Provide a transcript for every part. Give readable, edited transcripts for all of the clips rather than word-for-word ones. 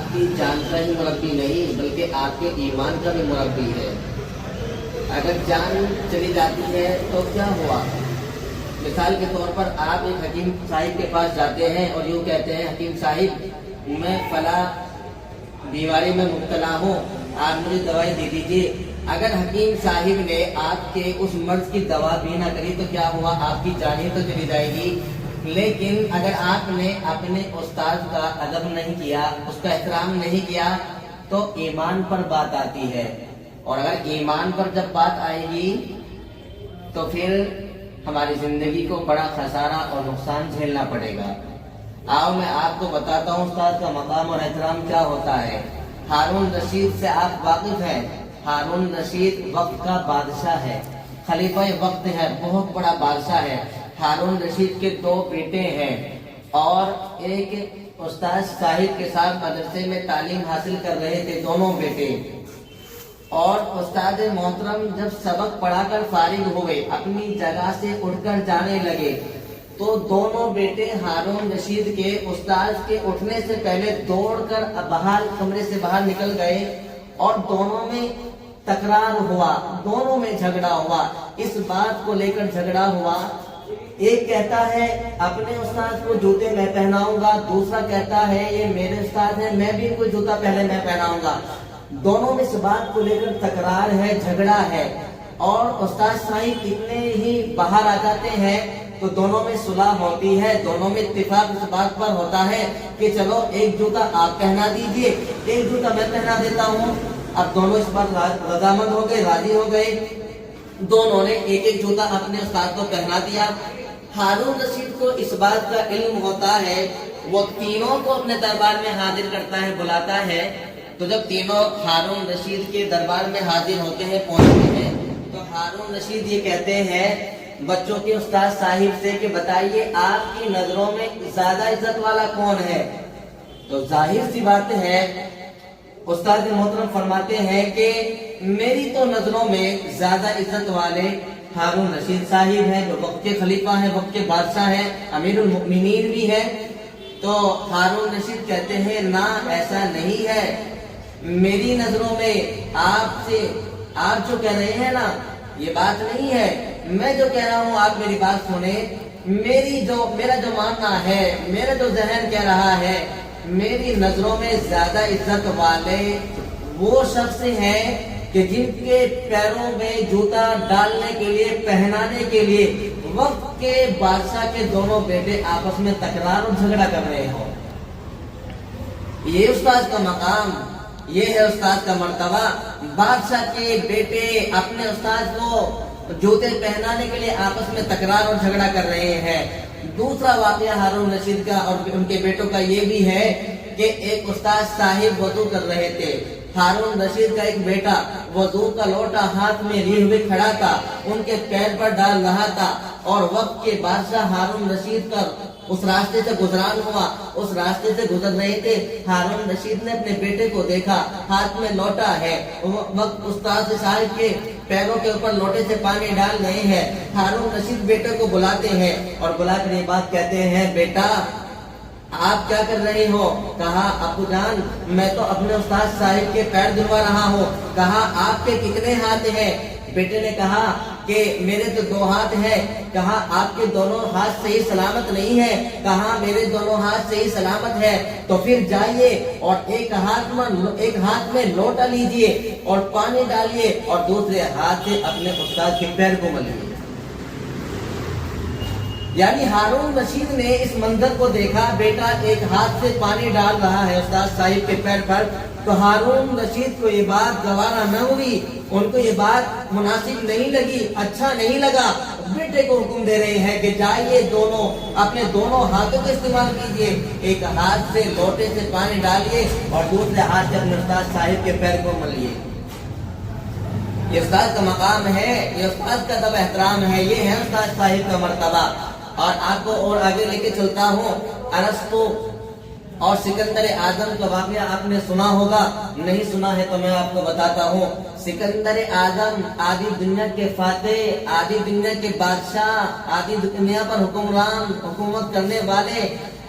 آپ کی جان کا ہی مربی نہیں بلکہ آپ کے ایمان کا بھی مربی ہے۔ اگر جان چلی جاتی ہے تو کیا ہوا؟ مثال کے طور پر آپ ایک حکیم صاحب کے پاس جاتے ہیں اور یوں کہتے ہیں حکیم صاحب میں فلاں بیماری میں مبتلا ہوں، آپ مجھے دوائی دے دیجیے۔ اگر حکیم صاحب نے آپ کے اس مرض کی دوا بھی نہ کری تو کیا ہوا؟ آپ کی جان ہی تو چلی جائے گی۔ لیکن اگر آپ نے اپنے استاد کا ادب نہیں کیا، اس کا احترام نہیں کیا تو ایمان پر بات آتی ہے، اور اگر ایمان پر جب بات آئے گی تو پھر ہماری زندگی کو بڑا خسارہ اور نقصان جھیلنا پڑے گا۔ آؤ میں آپ کو بتاتا ہوں استاد کا مقام اور احترام کیا ہوتا ہے۔ ہارون رشید سے آپ واقف ہیں؟ ہارون رشید وقت کا بادشاہ ہے، خلیفہ وقت ہے، بہت بڑا بادشاہ ہے۔ ہارون رشید کے 2 بیٹے ہیں اور ایک استاد صاحب کے ساتھ مدرسے میں تعلیم حاصل کر رہے تھے دونوں بیٹے، اور استاد محترم جب سبق پڑھا کر فارغ ہوئے اپنی جگہ سے اٹھ کر جانے لگے تو دونوں بیٹے ہارون رشید کے استاد کے اٹھنے سے پہلے دوڑ کر باہر کمرے سے باہر نکل گئے، اور دونوں میں تکرار ہوا، دونوں میں جھگڑا ہوا۔ اس بات کو لے کر جھگڑا ہوا، ایک کہتا ہے اپنے استاد کو جوتے میں پہناؤں گا، دوسرا کہتا ہے یہ میرے استاد ہیں میں بھی ان کو جوتا پہلے میں پہناؤں گا۔ دونوں میں اس بات کو لے کر تکرار ہے، جھگڑا ہے، اور استاد صاحب اتنے ہی باہر آ جاتے ہیں تو دونوں میں صلح ہوتی ہے، دونوں میں اتفاق اس بات پر ہوتا ہے کہ چلو ایک جوتا آپ پہنا دیجئے، ایک جوتا میں پہنا دیتا ہوں۔ اب دونوں اس پر رضامند ہو گئے، راضی ہو گئے، دونوں نے ایک ایک جوتا اپنے استاد کو پہنا دیا۔ ہارون رشید کو اس بات کا علم ہوتا ہے، وہ تینوں کو اپنے دربار میں حاضر کرتا ہے، بلاتا ہے، تو جب تینوں ہارون رشید کے دربار میں حاضر ہوتے ہیں، پہنچتے ہیں، تو ہارون رشید یہ کہتے ہیں بچوں کے استاد صاحب سے کہ بتائیے آپ کی نظروں میں زیادہ عزت والا کون ہے؟ تو ظاہر سی بات ہے استاد محترم فرماتے ہیں کہ میری تو نظروں میں زیادہ عزت والے ہارون رشید صاحب ہیں، جو وقت کے خلیفہ ہیں، وقت کے بادشاہ ہیں، امیر المؤمنین بھی ہیں۔ تو ہارون رشید کہتے ہیں نہ ایسا نہیں ہے، میری نظروں میں آپ جو کہہ رہے ہیں نا یہ بات نہیں ہے، میں جو کہہ رہا ہوں آپ میری بات سنیں، میرا جو ماننا ہے، میرا جو ذہن کہہ رہا ہے، میری نظروں میں زیادہ عزت والے وہ شخص ہیں کہ جن کے پیروں میں جوتا ڈالنے کے لیے، پہنانے کے لیے وقت کے بادشاہ کے دونوں بیٹے آپس میں تکرار اور جھگڑا کر رہے ہوں۔ یہ استاد کا مقام، یہ ہے استاد کا مرتبہ۔ بادشاہ کے بیٹے اپنے استاد کو جوتے پہنانے کے لیے آپس میں تکرار اور جھگڑا کر رہے ہیں۔ دوسرا واقعہ ہارون رشید کا اور ان کے بیٹوں کا یہ بھی ہے کہ ایک استاد صاحب وضو کر رہے تھے، ہارون رشید کا ایک بیٹا وضو کا لوٹا ہاتھ میں لیے ہوئے کھڑا تھا، ان کے پیر پر ڈال رہا تھا، اور وقت کے بادشاہ ہارون رشید کا اس راستے سے گزران ہوا، اس راستے سے گزر رہے تھے، ہارون رشید نے اپنے بیٹے کو دیکھا، ہاتھ میں لوٹا ہے، وقت استاد صاحب کے پیروں کے اوپر لوٹے سے پانی ڈال رہے ہیں۔ ہارون رشید بیٹے کو بلاتے ہیں اور بلا کر یہ بات کہتے ہیں بیٹا آپ کیا کر رہے ہو؟ کہا ابو جان میں تو اپنے استاد صاحب کے پیر دھلوا رہا ہوں۔ کہا آپ کے کتنے ہاتھ ہیں؟ بیٹے نے کہا کہ میرے تو 2 ہاتھ ہیں۔ کہا آپ کے دونوں ہاتھ صحیح سلامت نہیں ہے؟ کہا میرے دونوں ہاتھ صحیح سلامت ہے۔ تو پھر جائیے اور ایک ہاتھ میں لوٹا لیجئے اور پانی ڈالیے اور دوسرے ہاتھ سے اپنے استاد کے پیر کو ملیے۔ یعنی ہارون رشید نے اس منظر کو دیکھا، بیٹا ایک ہاتھ سے پانی ڈال رہا ہے استاد صاحب کے پیر پر، تو ہارون رشید کو یہ بات گوارا نہ ہوئی، ان کو یہ بات مناسب نہیں لگی، اچھا نہیں لگا۔ بیٹے کو حکم دے رہے ہیں کہ جائیے دونوں اپنے دونوں ہاتھوں کا استعمال کیجئے، ایک ہاتھ سے لوٹے سے پانی ڈالیے اور دوسرے ہاتھ سے اپنے استاد صاحب کے پیر کو ملیے۔ یہ استاد کا مقام ہے، یہ استاد کا ادب احترام ہے، یہ ہے استاد صاحب کا مرتبہ۔ اور آپ کو اور آگے لے کے چلتا ہوں، ارسطو اور سکندر اعظم کا واقعہ آپ نے سنا ہوگا، نہیں سنا ہے تو میں آپ کو بتاتا ہوں۔ سکندر اعظم آدھی دنیا کے فاتح، آدھی دنیا کے بادشاہ، آدھی دنیا پر حکمران، حکومت کرنے والے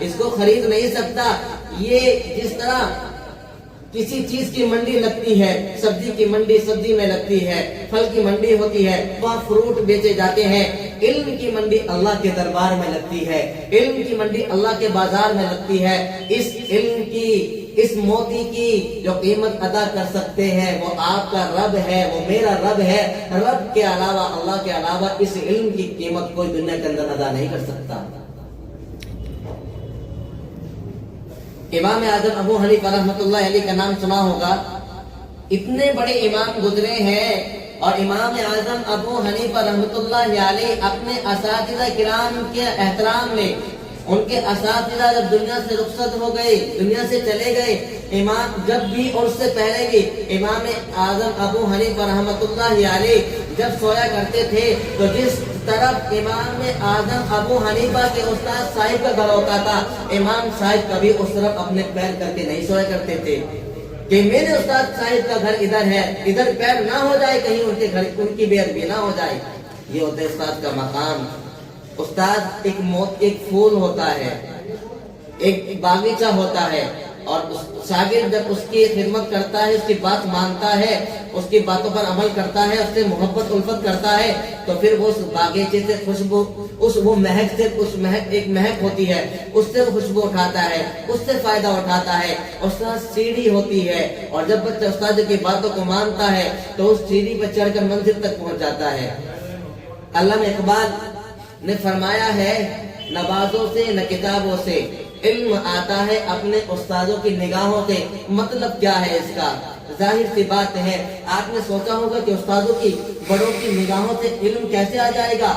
اس کو خرید نہیں سکتا۔ یہ جس طرح کسی چیز کی منڈی لگتی ہے، سبزی کی منڈی سبزی میں لگتی ہے، پھل کی منڈی ہوتی ہے، وہاں فروٹ بیچے جاتے ہیں، علم کی منڈی اللہ کے دربار میں لگتی ہے، علم کی منڈی اللہ کے بازار میں لگتی ہے۔ اس علم کی، اس موتی کی جو قیمت ادا کر سکتے ہیں وہ آپ کا رب ہے، وہ میرا رب ہے۔ رب کے علاوہ، اللہ کے علاوہ اس علم کی قیمت کوئی دنیا کے اندر ادا نہیں کر سکتا۔ امام اعظم ابو حنیفہ رحمۃ اللہ علیہ کا نام سنا ہوگا، اتنے بڑے امام گزرے ہیں، اور امام اعظم ابو حنیفہ رحمۃ اللہ علیہ اپنے اساتذہ کرام کے احترام میں، ان کے اساتذہ جب دنیا سے رخصت ہو گئے، دنیا سے چلے گئے، امام جب بھی اور اس سے پہلے بھی امام اعظم ابو حنیفہ رحمۃ اللہ علیہ جب سویا کرتے تھے تو جس طرف امام اعظم ابو حنیفہ کے استاد صاحب کا گھر ہوتا تھا، امام صاحب کبھی اس طرف اپنے پیر کر کے نہیں سویا کرتے تھے کہ میرے استاد صاحب کا گھر ادھر ہے، ادھر پیر نہ ہو جائے، کہیں ان کے گھر ان کی بے ادبی نہ ہو جائے۔ یہ ہوتا ہے استاد کا مقام۔ استاد ایک پھول ہوتا ہے، ایک باغیچہ ہوتا ہے، اور شاگرد جب اس کی خدمت کرتا ہے، اس کی بات مانتا ہے، اس کی باتوں پر عمل کرتا ہے، اس سے محبت الفت کرتا ہے، تو پھر وہ اس باغیچے سے خوشبو، وہ مہک سے، ایک مہک ہوتی ہے، اس سے وہ خوشبو اٹھاتا ہے، اس سے فائدہ اٹھاتا ہے۔ استاد سیڑھی ہوتی ہے، اور جب بچہ استاد کی باتوں کو مانتا ہے تو اس سیڑھی پر چڑھ کر منزل تک پہنچ جاتا ہے۔ علامہ اقبال نے فرمایا ہے، نوازوں سے نہ کتابوں سے علم آتا ہے، اپنے استادوں کی نگاہوں سے۔ مطلب کیا ہے اس کا؟ ظاہر سی بات ہے، آپ نے سوچا ہوگا کہ استادوں کی، بڑوں کی نگاہوں سے علم کیسے آ جائے گا؟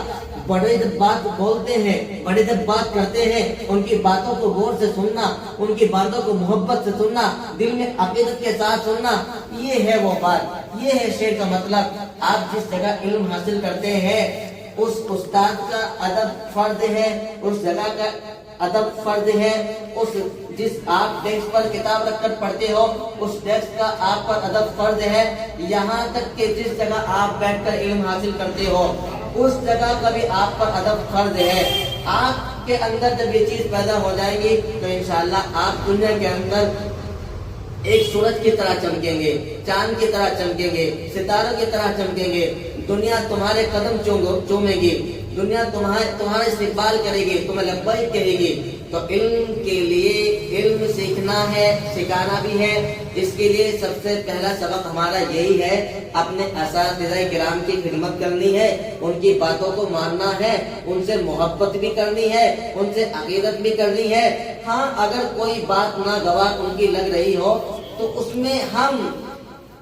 بڑے جب بات بولتے ہیں، بڑے جب بات کرتے ہیں، ان کی باتوں کو غور سے سننا، ان کی باتوں کو محبت سے سننا، دل میں عقیدت کے ساتھ سننا، یہ ہے وہ بات، یہ ہے شعر کا مطلب۔ آپ جس جگہ علم حاصل کرتے ہیں، اس استاد کا ادب فرض ہے، اس جگہ کا ادب فرض ہے، جس آپ ڈیسک پر کتاب رکھ کر پڑھتے ہو، اس ڈیسک کا آپ پر ادب فرض ہے۔ یہاں تک کہ جس جگہ آپ بیٹھ کر علم حاصل کرتے ہو، اس جگہ کا بھی آپ پر ادب فرض ہے۔ آپ کے اندر جب یہ چیز پیدا ہو جائے گی تو انشاءاللہ آپ دنیا کے اندر ایک سورج کی طرح چمکیں گے، چاند کی طرح چمکیں گے، ستاروں کی طرح چمکیں گے۔ دنیا تمہارے قدم چومے گی، دنیا تمہارا استقبال کرے گی، تمہیں لبیک کہے گی۔ تو علم کے لیے علم سیکھنا ہے، سکھانا بھی ہے۔ اس کے لیے سب سے پہلا سبق ہمارا یہی ہے، اپنے اساتذہ کرام کی خدمت کرنی ہے، ان کی باتوں کو ماننا ہے، ان سے محبت بھی کرنی ہے، ان سے عقیدت بھی کرنی ہے۔ ہاں، اگر کوئی بات ناگوار ان کی لگ رہی ہو تو اس میں ہم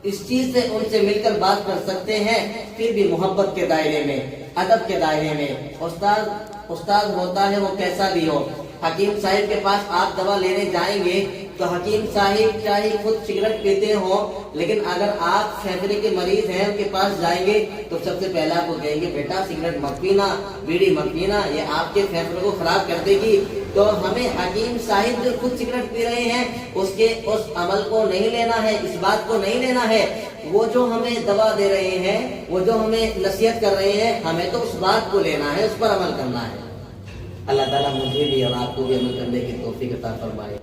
اس چیز سے ان سے مل کر بات کر سکتے ہیں، پھر بھی محبت کے دائرے میں، ادب کے دائرے میں۔ استاد ہوتا ہے وہ کیسا بھی ہو۔ حکیم صاحب کے پاس آپ دوا لینے جائیں گے تو حکیم صاحب چاہے خود سگریٹ پیتے ہوں، لیکن اگر آپ پھیپھڑے کے مریض ہیں ان کے پاس جائیں گے تو سب سے پہلا آپ کو کہیں گے، بیٹا سگریٹ مت پینا، بیڑی مت پینا، یہ آپ کے پھیپھڑے کو خراب کر دے گی۔ تو ہمیں حکیم صاحب جو خود سگریٹ پی رہے ہیں اس عمل کو نہیں لینا ہے، اس بات کو نہیں لینا ہے۔ وہ جو ہمیں دوا دے رہے ہیں، وہ جو ہمیں نصیحت کر رہے ہیں، ہمیں تو اس بات کو لینا ہے، اس پر عمل کرنا ہے۔ اللہ تعالیٰ مجھے بھی اور آپ کو بھی عمل کرنے کی توفیق عطا فرمائے۔